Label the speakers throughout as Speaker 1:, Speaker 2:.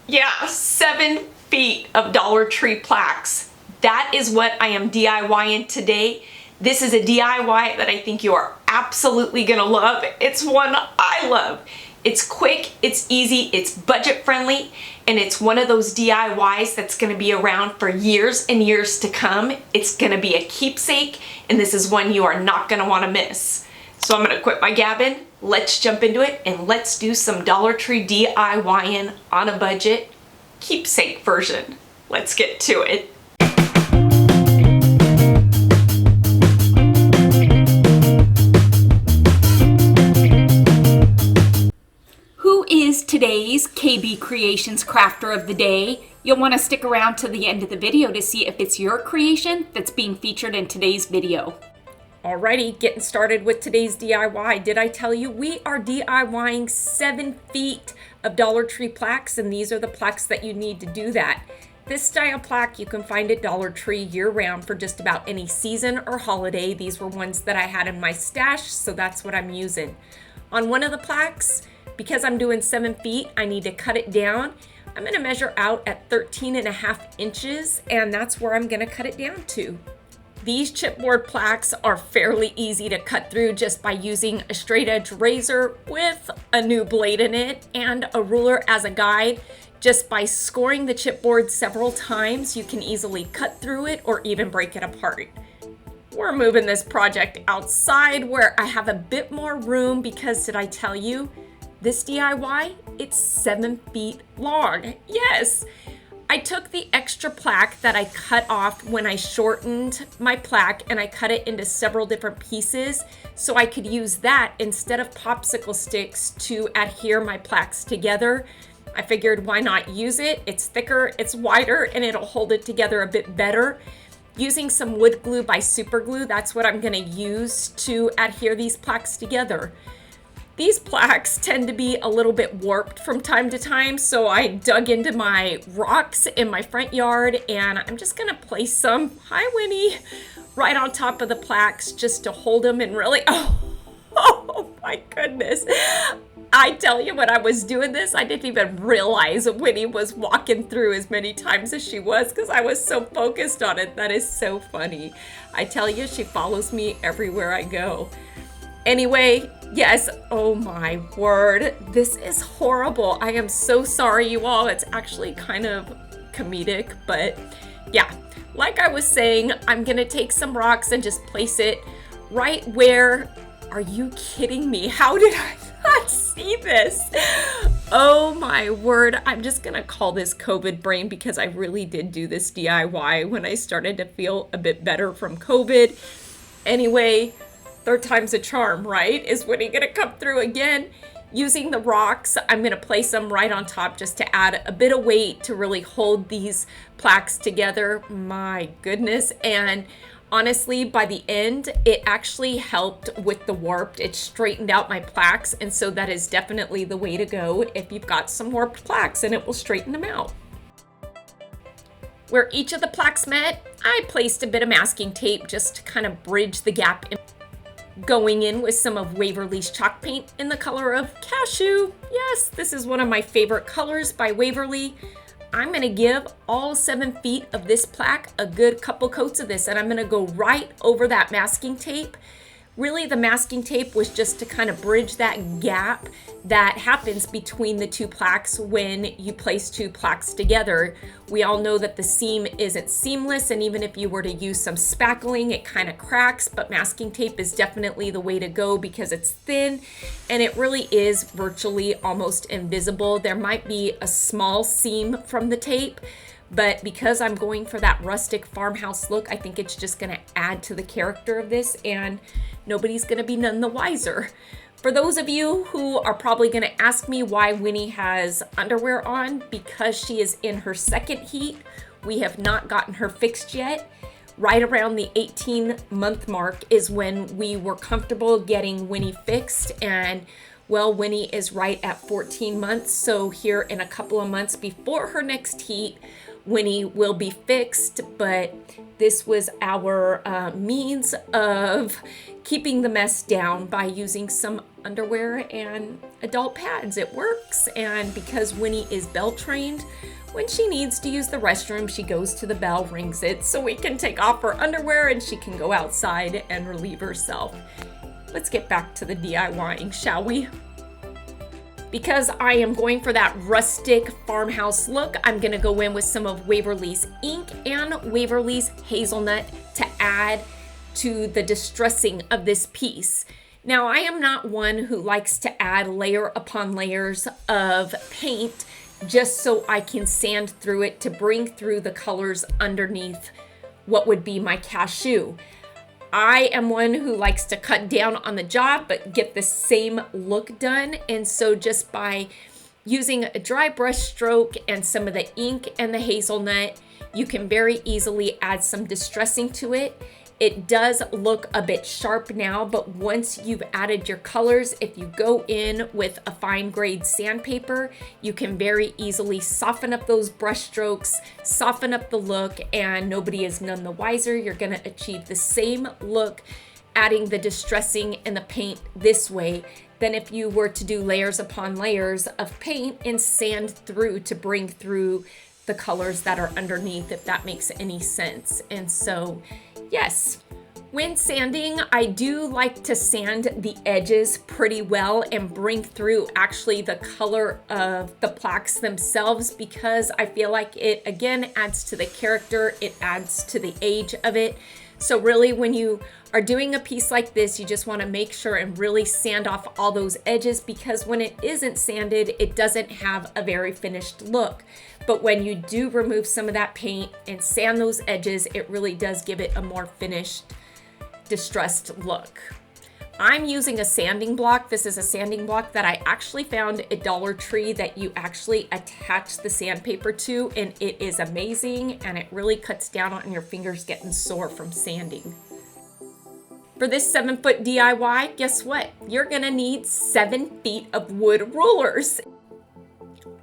Speaker 1: Yeah, 7 feet of Dollar Tree plaques. That is what I am DIYing today. This is a DIY that I think you are absolutely gonna love. It's one I love. It's quick, it's easy, it's budget friendly, and it's one of those DIYs that's gonna be around for years and years to come. It's gonna be a keepsake, and this is one you are not gonna wanna miss. So I'm gonna quit my gabbing, let's jump into it, and let's do some Dollar Tree DIYing on a budget, keepsake version. Let's get to it. Who is today's KB Creations Crafter of the Day? You'll want to stick around to the end of the video to see if it's your creation that's being featured in today's video. Alrighty, getting started with today's DIY. Did I tell you we are DIYing 7 feet of Dollar Tree plaques, and these are the plaques that you need to do that. This style plaque you can find at Dollar Tree year-round for just about any season or holiday. These were ones that I had in my stash, so that's what I'm using. On one of the plaques, because I'm doing 7 feet, I need to cut it down. I'm gonna measure out at 13.5 inches, and that's where I'm gonna cut it down to. These chipboard plaques are fairly easy to cut through just by using a straight edge razor with a new blade in it and a ruler as a guide. Just by scoring the chipboard several times, you can easily cut through it or even break it apart. We're moving this project outside where I have a bit more room because, did I tell you, this DIY, it's 7 feet long. Yes. I took the extra plaque that I cut off when I shortened my plaque and I cut it into several different pieces so I could use that instead of popsicle sticks to adhere my plaques together. I figured why not use it? It's thicker, it's wider, and it'll hold it together a bit better. Using some wood glue by Super Glue, that's what I'm gonna use to adhere these plaques together. These plaques tend to be a little bit warped from time to time, so I dug into my rocks in my front yard and I'm just gonna place some, hi Winnie, right on top of the plaques just to hold them and really, oh my goodness. I tell you, when I was doing this, I didn't even realize Winnie was walking through as many times as she was because I was so focused on it. That is so funny. I tell you, she follows me everywhere I go. Anyway, yes, oh my word, this is horrible. I am so sorry, you all. It's actually kind of comedic, but yeah, like I was saying, I'm gonna take some rocks and just place it right where, are you kidding me? How did I not see this? Oh my word, I'm just gonna call this COVID brain because I really did do this DIY when I started to feel a bit better from COVID. Anyway, third time's a charm, right? Is Winnie gonna come through again? Using the rocks, I'm gonna place them right on top just to add a bit of weight to really hold these plaques together. My goodness. And honestly, by the end, it actually helped with the warped. It straightened out my plaques, and so that is definitely the way to go if you've got some warped plaques, and it will straighten them out. Where each of the plaques met, I placed a bit of masking tape just to kind of bridge the gap in. Going in with some of Waverly's chalk paint in the color of Cashew. Yes, this is one of my favorite colors by Waverly. I'm gonna give all 7 feet of this plaque a good couple coats of this, and I'm gonna go right over that masking tape. Really, the masking tape was just to kind of bridge that gap that happens between the two plaques when you place two plaques together. We all know that the seam isn't seamless, and even if you were to use some spackling, it kind of cracks, but masking tape is definitely the way to go because it's thin and it really is virtually almost invisible. There might be a small seam from the tape, but because I'm going for that rustic farmhouse look, I think it's just gonna add to the character of this, and nobody's gonna be none the wiser. For those of you who are probably gonna ask me why Winnie has underwear on, because she is in her second heat. We have not gotten her fixed yet. Right around the 18-month mark is when we were comfortable getting Winnie fixed, and well, Winnie is right at 14 months, so here in a couple of months before her next heat, Winnie will be fixed, but this was our means of keeping the mess down by using some
Speaker 2: underwear and adult pads. It works. And because Winnie is bell trained, when she needs to use the restroom, she goes to the bell, rings it, so we can take off her underwear and she can go outside and relieve herself. Let's get back to the DIYing, shall we? Because I am going for that rustic farmhouse look, I'm gonna go in with some of Waverly's ink and Waverly's hazelnut to add to the distressing of this piece. Now, I am not one who likes to add layer upon layers of paint just so I can sand through it to bring through the colors underneath what would be my cashew. I am one who likes to cut down on the job but get the same look done, and so just by using a dry brush stroke and some of the ink and the hazelnut, you can very easily add some distressing to it. It does look a bit sharp now, but once you've added your colors, if you go in with a fine grade sandpaper, you can very easily soften up those brush strokes, soften up the look, and nobody is none the wiser. You're gonna achieve the same look adding the distressing and the paint this way than if you were to do layers upon layers of paint and sand through to bring through the colors that are underneath, if that makes any sense. And so, yes, when sanding, I do like to sand the edges pretty well and bring through actually the color of the plaques themselves, because I feel like it, again, adds to the character, it adds to the age of it. So really, when you are doing a piece like this, you just want to make sure and really sand off all those edges, because when it isn't sanded, it doesn't have a very finished look. But when you do remove some of that paint and sand those edges, it really does give it a more finished, distressed look. I'm using a sanding block. This is a sanding block that I actually found at Dollar Tree that you actually attach the sandpaper to, and it is amazing, and it really cuts down on your fingers getting sore from sanding. For this 7-foot DIY, guess what? You're gonna need 7 feet of wood rulers.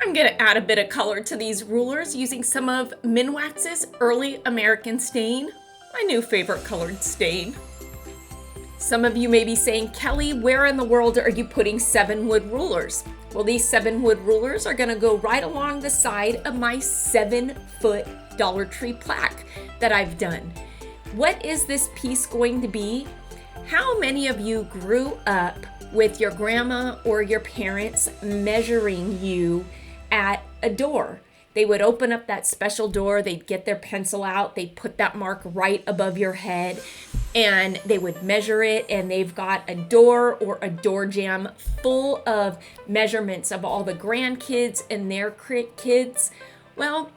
Speaker 2: I'm gonna add a bit of color to these rulers using some of Minwax's Early American Stain, my new favorite colored stain. Some of you may be saying, Kelly, where in the world are you putting 7 wood rulers? Well, these 7 wood rulers are gonna go right along the side of my 7-foot Dollar Tree plaque that I've done. What is this piece going to be? How many of you grew up with your grandma or your parents measuring you at a door? They would open up that special door, they'd get their pencil out, they'd put that mark right above your head, and they would measure it, and they've got a door or a door jamb full of measurements of all the grandkids and their kids. Well,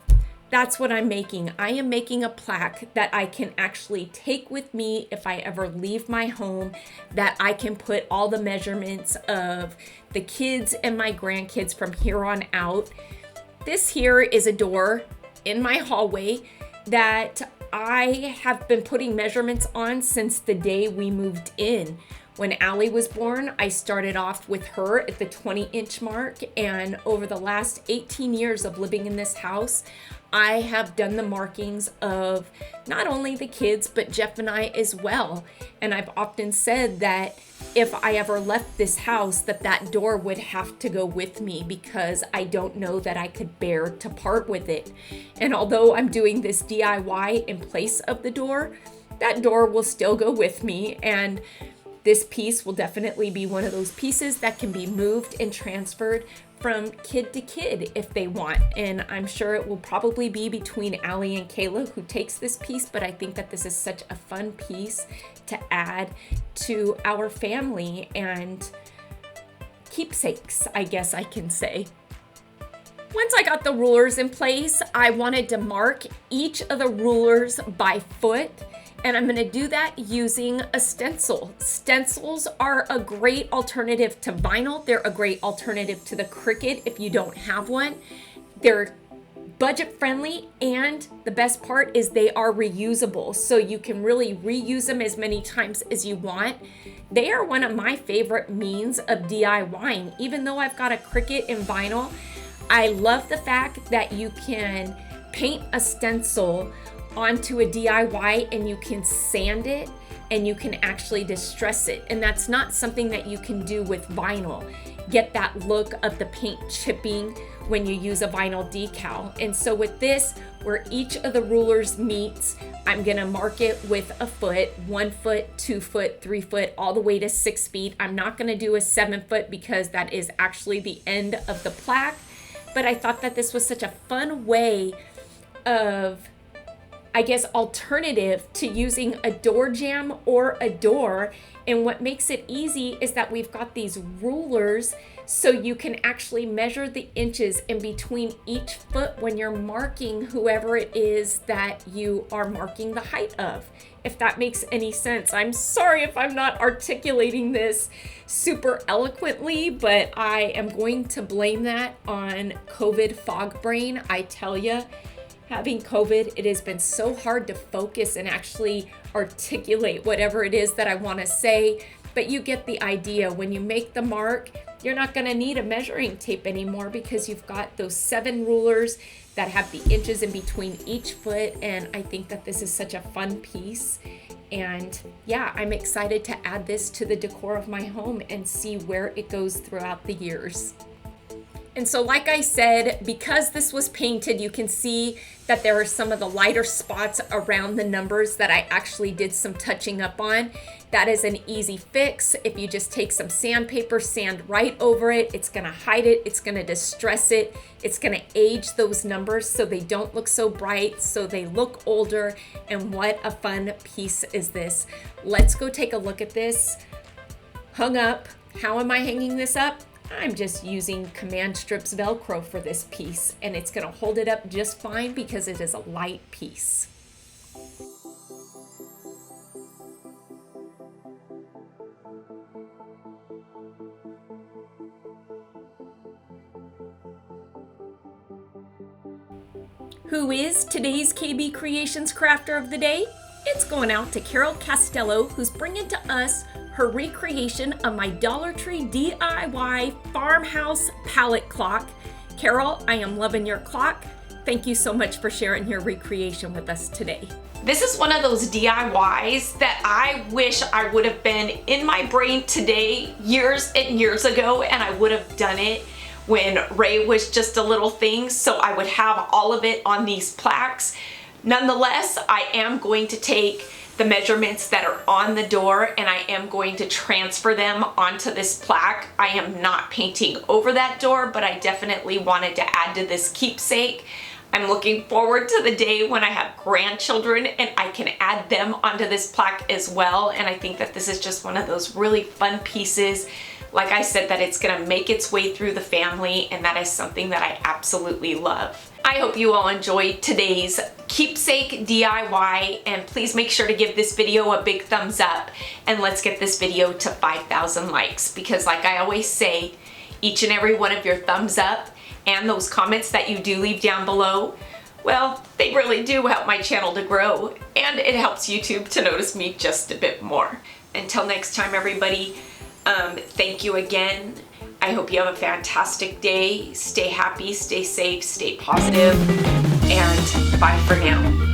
Speaker 2: that's what I'm making. I am making a plaque that I can actually take with me if I ever leave my home, that I can put all the measurements of the kids and my grandkids from here on out. This here is a door in my hallway that I have been putting measurements on since the day we moved in. When Allie was born, I started off with her at the 20-inch mark, and over the last 18 years of living in this house, I have done the markings of not only the kids, but Jeff and I as well. And I've often said that if I ever left this house, that door would have to go with me, because I don't know that I could bear to part with it. And although I'm doing this DIY in place of the door, that door will still go with me, and this piece will definitely be one of those pieces that can be moved and transferred from kid to kid if they want. And I'm sure it will probably be between Allie and Kayla who takes this piece, but I think that this is such a fun piece to add to our family and keepsakes, I guess I can say. Once I got the rulers in place, I wanted to mark each of the rulers by foot. And I'm gonna do that using a stencil. Stencils are a great alternative to vinyl. They're a great alternative to the Cricut if you don't have one. They're budget friendly, and the best part is they are reusable. So you can really reuse them as many times as you want. They are one of my favorite means of DIYing. Even though I've got a Cricut and vinyl, I love the fact that you can paint a stencil onto a DIY and you can sand it and you can actually distress it. And that's not something that you can do with vinyl. Get that look of the paint chipping when you use a vinyl decal. And so with this, where each of the rulers meets, I'm gonna mark it with a foot, 1 foot, 2 foot, 3 foot, all the way to 6 feet. I'm not gonna do a 7 foot because that is actually the end of the plaque. But I thought that this was such a fun way of, I guess, alternative to using a door jamb or a door. And what makes it easy is that we've got these rulers so you can actually measure the inches in between each foot when you're marking whoever it is that you are marking the height of. If that makes any sense. I'm sorry if I'm not articulating this super eloquently, but I am going to blame that on COVID fog brain. I tell you, having COVID, it has been so hard to focus and actually articulate whatever it is that I want to say, but you get the idea. When you make the mark, you're not going to need a measuring tape anymore because you've got those 7 rulers that have the inches in between each foot, and I think that this is such a fun piece. And yeah, I'm excited to add this to the decor of my home and see where it goes throughout the years. And so like I said, because this was painted, you can see that there are some of the lighter spots around the numbers that I actually did some touching up on. That is an easy fix. If you just take some sandpaper, sand right over it, it's gonna hide it, it's gonna distress it, it's gonna age those numbers so they don't look so bright, so they look older, and what a fun piece is this. Let's go take a look at this. Hung up. How am I hanging this up? I'm just using Command Strips Velcro for this piece, and it's gonna hold it up just fine because it is a light piece. Who is today's KB Creations Crafter of the Day? It's going out to Carol Castello, who's bringing to us her recreation of my Dollar Tree DIY farmhouse pallet clock. Carol, I am loving your clock. Thank you so much for sharing your recreation with us today.
Speaker 1: This is one of those DIYs that I wish I would have been in my brain today, years and years ago, and I would have done it when Ray was just a little thing, so I would have all of it on these plaques. Nonetheless, I am going to take the measurements that are on the door and I am going to transfer them onto this plaque. I am not painting over that door, but I definitely wanted to add to this keepsake. I'm looking forward to the day when I have grandchildren and I can add them onto this plaque as well. And I think that this is just one of those really fun pieces. Like I said, that it's gonna make its way through the family, and that is something that I absolutely love. I hope you all enjoyed today's keepsake DIY, and please make sure to give this video a big thumbs up, and let's get this video to 5,000 likes, because like I always say, each and every one of your thumbs up and those comments that you do leave down below, well, they really do help my channel to grow, and it helps YouTube to notice me just a bit more. Until next time, everybody, thank you again. I hope you have a fantastic day. Stay happy, stay safe, stay positive, and bye for now.